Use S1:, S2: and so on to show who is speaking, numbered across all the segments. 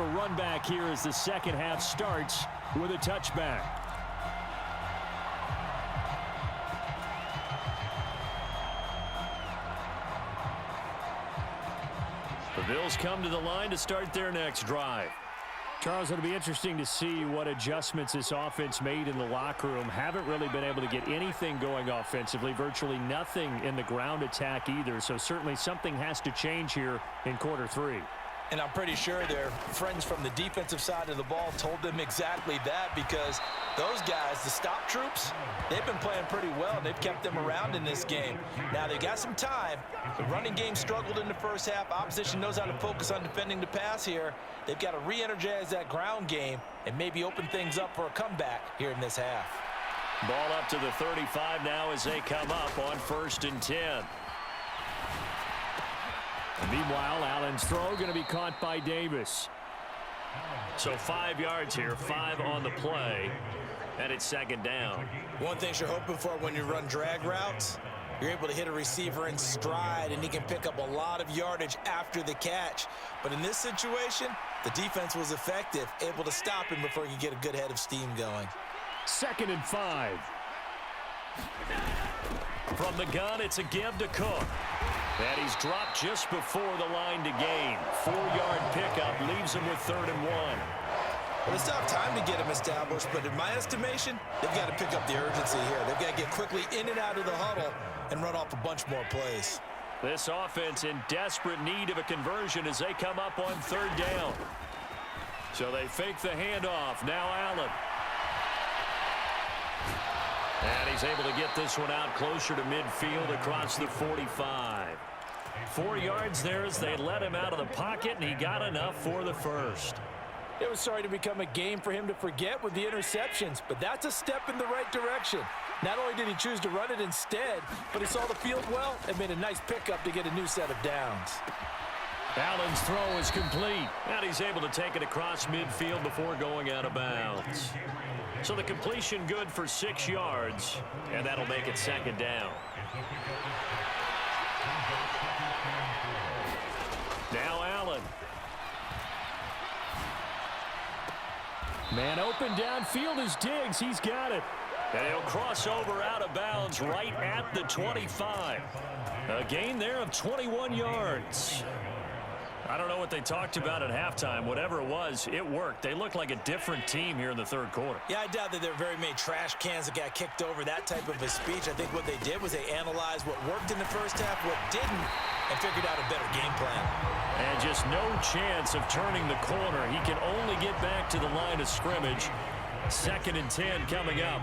S1: a run back here as the second half starts with a touchback. The Bills come to the line to start their next drive. Charles, it'll be interesting to see what adjustments this offense made in the locker room. Haven't really been able to get anything going offensively, virtually nothing in the ground attack either. So certainly something has to change here in quarter three.
S2: And I'm pretty sure their friends from the defensive side of the ball told them exactly that, because those guys, the stop troops, they've been playing pretty well, and they've kept them around in this game. Now, they've got some time. The running game struggled in the first half. Opposition knows how to focus on defending the pass here. They've got to re-energize that ground game and maybe open things up for a comeback here in this half.
S1: Ball up to the 35 now as they come up on 1st and 10. Meanwhile, Allen's throw going to be caught by Davis. So 5 yards here, 5 on the play, and it's second down.
S2: One thing you're hoping for when you run drag routes, you're able to hit a receiver in stride, and he can pick up a lot of yardage after the catch. But in this situation, the defense was effective, able to stop him before he could get a good head of steam going.
S1: 2nd and 5. From the gun, it's a give to Cook. And he's dropped just before the line to gain. 4-yard pickup leaves him with 3rd and 1.
S2: Well, they still have time to get him established, but in my estimation, they've got to pick up the urgency here. They've got to get quickly in and out of the huddle and run off a bunch more plays.
S1: This offense in desperate need of a conversion as they come up on 3rd down. So they fake the handoff. Now Allen. And he's able to get this one out closer to midfield across the 45. 4 yards there as they let him out of the pocket, and he got enough for the first.
S2: It was starting to become a game for him to forget with the interceptions, but that's a step in the right direction. Not only did he choose to run it instead, but he saw the field well and made a nice pickup to get a new set of downs.
S1: Allen's throw is complete, and he's able to take it across midfield before going out of bounds. So the completion good for 6 yards, and that'll make it second down. Now Allen. Man open downfield is Diggs. He's got it. And he'll cross over out of bounds right at the 25. A gain there of 21 yards. I don't know what they talked about at halftime. Whatever it was, it worked. They look like a different team here in the 3rd quarter.
S2: Yeah, I doubt that there are very many trash cans that got kicked over, that type of a speech. I think what they did was they analyzed what worked in the first half, what didn't, and figured out a better game plan.
S1: And just no chance of turning the corner. He can only get back to the line of scrimmage. 2nd and 10 coming up.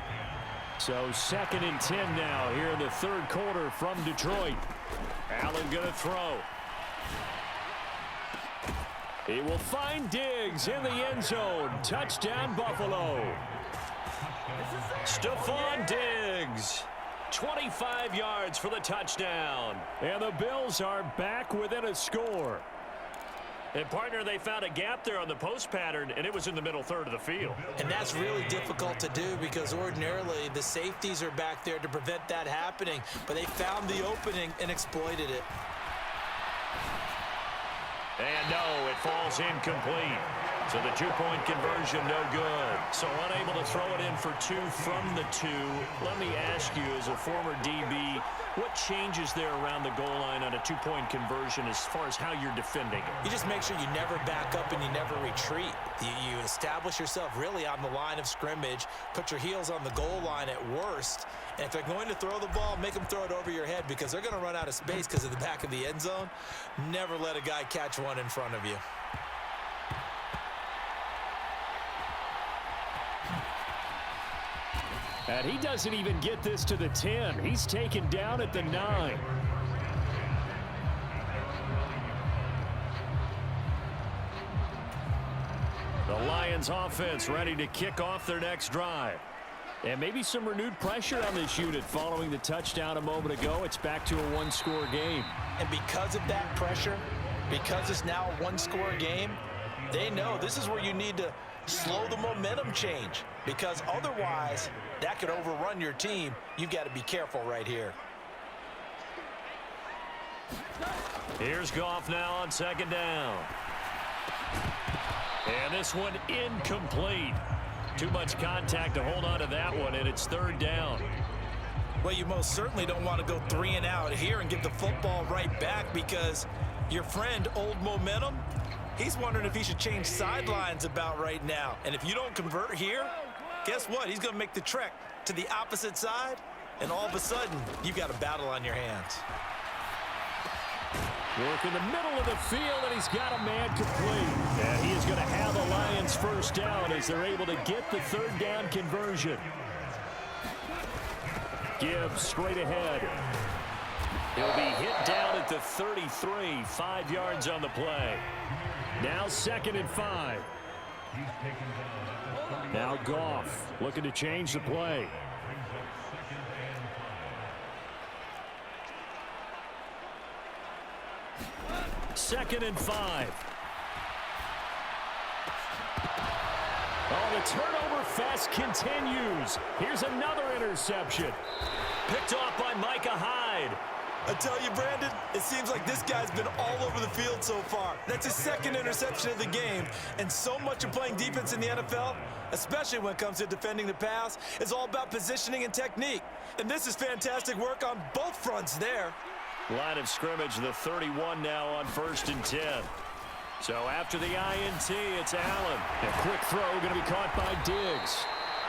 S1: So 2nd and 10 now here in the 3rd quarter from Detroit. Allen going to throw. He will find Diggs in the end zone. Touchdown, Buffalo. Stephon Diggs. 25 yards for the touchdown. And the Bills are back within a score. And, partner, they found a gap there on the post pattern, and it was in the middle third of the field.
S2: And that's really difficult to do because ordinarily the safeties are back there to prevent that happening. But they found the opening and exploited it.
S1: And no, it falls incomplete. So the 2-point conversion no good. So unable to throw it in for 2 from the 2. Let me ask you, as a former DB, what changes there around the goal line on a 2-point conversion as far as how you're defending it?
S2: You just make sure you never back up and you never retreat. You establish yourself really on the line of scrimmage, put your heels on the goal line at worst, and if they're going to throw the ball, make them throw it over your head because they're going to run out of space because of the back of the end zone. Never let a guy catch one in front of you.
S1: And he doesn't even get this to the 10. He's taken down at the 9. The Lions offense ready to kick off their next drive. And maybe some renewed pressure on this unit following the touchdown a moment ago. It's back to a 1-score game.
S2: And because of that pressure, because it's now a 1-score game, they know this is where you need to slow the momentum change because otherwise that could overrun your team. You've got to be careful right here.
S1: Here's Goff now on 2nd down. And this one incomplete. Too much contact to hold on to that one, and it's third down.
S2: Well, you most certainly don't want to go 3 and out here and give the football right back, because your friend, Old Momentum, he's wondering if he should change sidelines about right now. And if you don't convert here, guess what? He's going to make the trek to the opposite side, and all of a sudden, you've got a battle on your hands.
S1: Work in the middle of the field, and he's got a man complete. And he is going to have the Lions first down as they're able to get the third down conversion. Gibbs straight ahead. He'll be hit down at the 33, 5 yards on the play. Now 2nd and 5. Now Goff looking to change the play. Second and 5. Oh, the turnover fest continues. Here's another interception. Picked off by Micah Hyde.
S2: I tell you, Brandon, it seems like this guy's been all over the field so far. That's his 2nd interception of the game. And so much of playing defense in the NFL, especially when it comes to defending the pass, is all about positioning and technique. And this is fantastic work on both fronts there.
S1: Line of scrimmage, the 31 now on 1st and 10. So after the INT, it's Allen. A quick throw going to be caught by Diggs.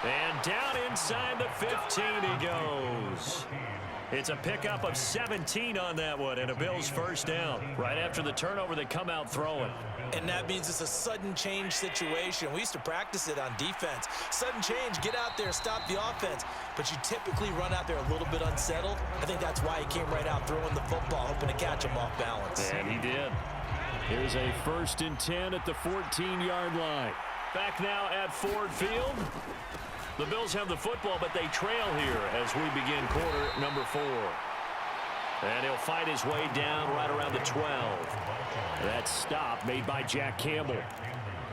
S1: And down inside the 15 he goes. It's a pickup of 17 on that one, and a Bills first down. Right after the turnover, they come out throwing.
S2: And that means it's a sudden change situation. We used to practice it on defense. Sudden change, get out there, stop the offense. But you typically run out there a little bit unsettled. I think that's why he came right out throwing the football, hoping to catch him off balance.
S1: And he did. Here's a 1st and 10 at the 14-yard line. Back now at Ford Field. The Bills have the football, but they trail here as we begin quarter number 4. And he'll fight his way down right around the 12. That stop made by Jack Campbell.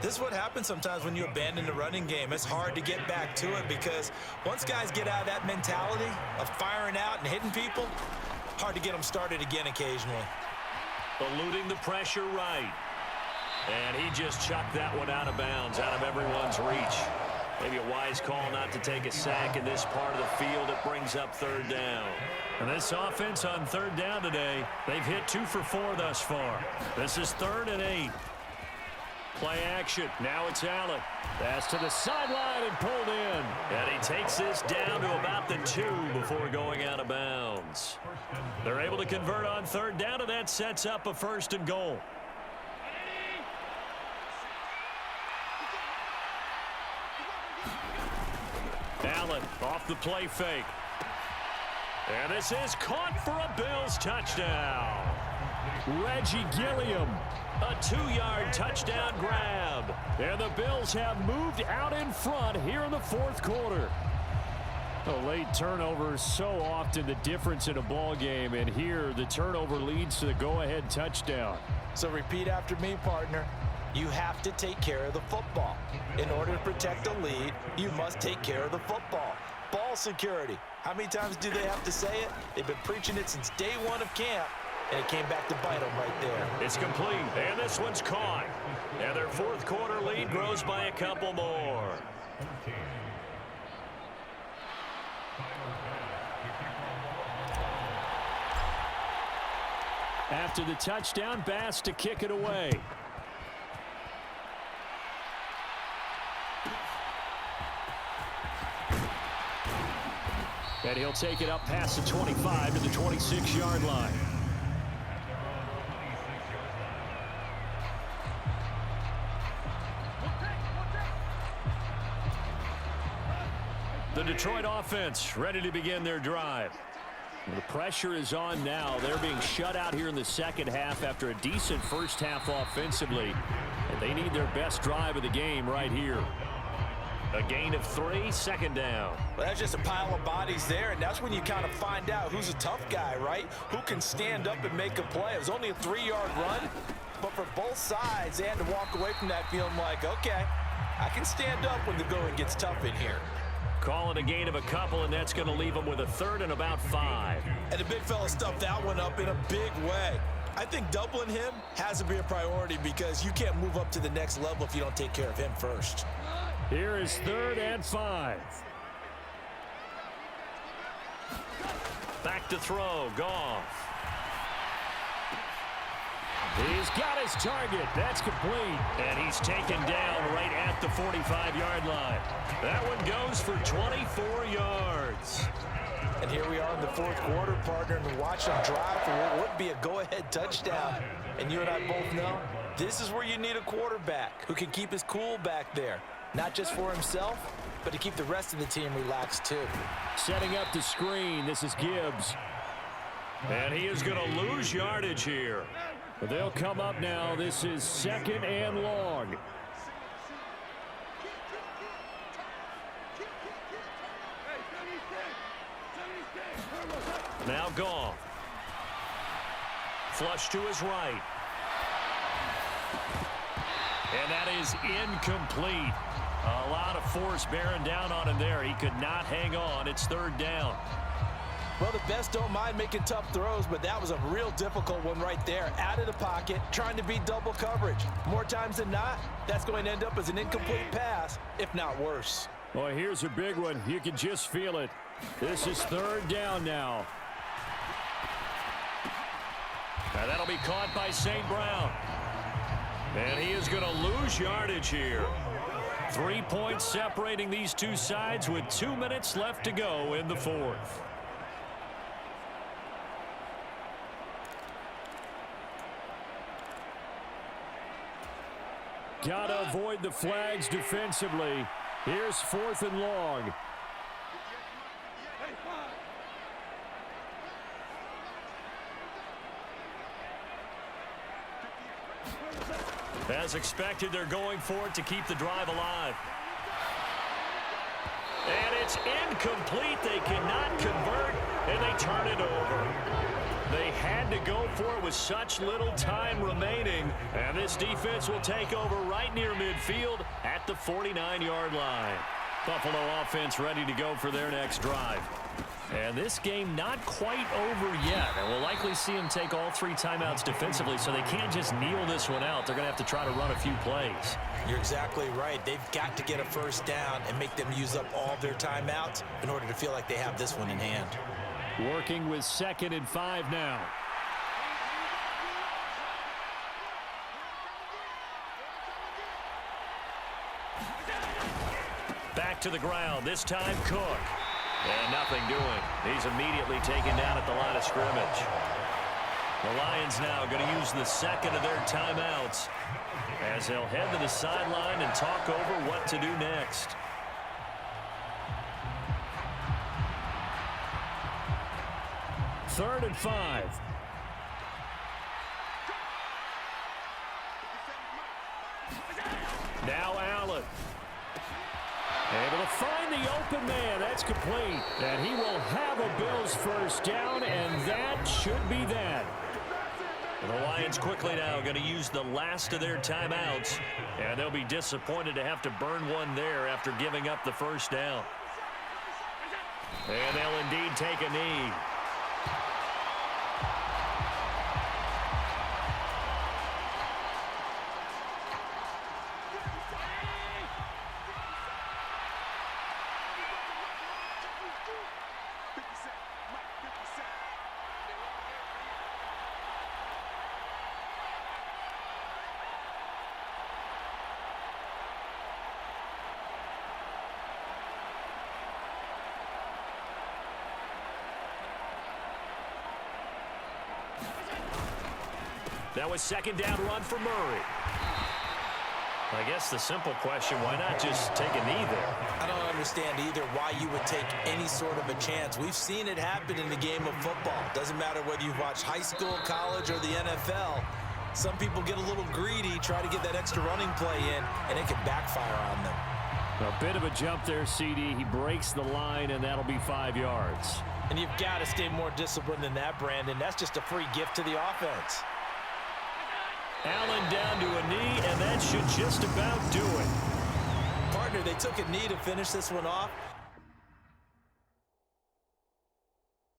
S2: This is what happens sometimes when you abandon the running game. It's hard to get back to it, because once guys get out of that mentality of firing out and hitting people, hard to get them started again occasionally.
S1: Eluding the pressure right. And he just chucked that one out of bounds, out of everyone's reach. Maybe a wise call not to take a sack in this part of the field. It brings up third down. And this offense on third down today, they've hit 2 for 4 thus far. This is 3rd and 8. Play action. Now it's Allen. Pass to the sideline and pulled in. And he takes this down to about the 2 before going out of bounds. They're able to convert on third down, and that sets up a 1st and goal. Allen off the play fake. And this is caught for a Bills touchdown. Reggie Gilliam, a 2-yard touchdown grab. And the Bills have moved out in front here in the 4th quarter. A late turnover is so often the difference in a ball game, and here the turnover leads to the go-ahead touchdown.
S2: So repeat after me, partner. You have to take care of the football. In order to protect a lead, you must take care of the football. Ball security. How many times do they have to say it? They've been preaching it since day 1 of camp, and it came back to bite them right there.
S1: It's complete, and this one's caught. And their 4th quarter lead grows by a couple more. After the touchdown, Bass to kick it away. And he'll take it up past the 25 to the 26-yard line. The Detroit offense ready to begin their drive. The pressure is on now. They're being shut out here in the second half after a decent first half offensively. And they need their best drive of the game right here. A gain of 3, 2nd down.
S2: Well, that's just a pile of bodies there, and that's when you kind of find out who's a tough guy, right? Who can stand up and make a play. It was only a 3-yard run, but for both sides, they had to walk away from that feeling like, okay, I can stand up when the going gets tough in here.
S1: Call it a gain of a couple, and that's going to leave them with a 3rd and about 5.
S2: And the big fella stuffed that one up in a big way. I think doubling him has to be a priority because you can't move up to the next level if you don't take care of him first.
S1: Here is 3rd and 5. Back to throw, Goff. He's got his target. That's complete. And he's taken down right at the 45-yard line. That one goes for 24 yards.
S2: And here we are in the 4th quarter, partner, and watch him drive for what would be a go-ahead touchdown. And you and I both know this is where you need a quarterback who can keep his cool back there. Not just for himself, but to keep the rest of the team relaxed too.
S1: Setting up the screen, this is Gibbs. And he is going to lose yardage here. But they'll come up now. This is 2nd and long. Now Goff. Flush to his right. And that is incomplete. A lot of force bearing down on him there. He could not hang on. It's 3rd down.
S2: Well, the best don't mind making tough throws, but that was a real difficult one right there. Out of the pocket, trying to beat double coverage. More times than not, that's going to end up as an incomplete pass, if not worse.
S1: Well, here's a big one. You can just feel it. This is 3rd down now. And that'll be caught by St. Brown. And he is going to lose yardage here. 3 points separating these two sides with 2 minutes left to go in the 4th. Got to avoid the flags defensively. Here's 4th and long. As expected, they're going for it to keep the drive alive. And it's incomplete. They cannot convert, and they turn it over. They had to go for it with such little time remaining, and this defense will take over right near midfield at the 49-yard line. Buffalo offense ready to go for their next drive. And this game not quite over yet. And we'll likely see them take all 3 timeouts defensively, so they can't just kneel this one out. They're going to have to try to run a few plays.
S2: You're exactly right. They've got to get a first down and make them use up all their timeouts in order to feel like they have this one in hand.
S1: Working with 2nd and 5 now. Back to the ground. This time Cook. And nothing doing. He's immediately taken down at the line of scrimmage. The Lions now going to use the 2nd of their timeouts as they'll head to the sideline and talk over what to do next. Third and 5. Now Allen. Able to find the open man. That's complete. And he will have a Bills first down, and that should be that. The Lions quickly now going to use the last of their timeouts, and they'll be disappointed to have to burn one there after giving up the first down. And they'll indeed take a knee. That was second down run for Murray. I guess the simple question, why not just take a knee there?
S2: I don't understand either why you would take any sort of a chance. We've seen it happen in the game of football. Doesn't matter whether you've watched high school, college, or the NFL. Some people get a little greedy, try to get that extra running play in, and it can backfire on them.
S1: A bit of a jump there, CD. He breaks the line, and that'll be 5 yards.
S2: And you've got to stay more disciplined than that, Brandon. That's just a free gift to the offense.
S1: Allen down to a knee, and that should just about do it.
S2: Partner, they took a knee to finish this one off.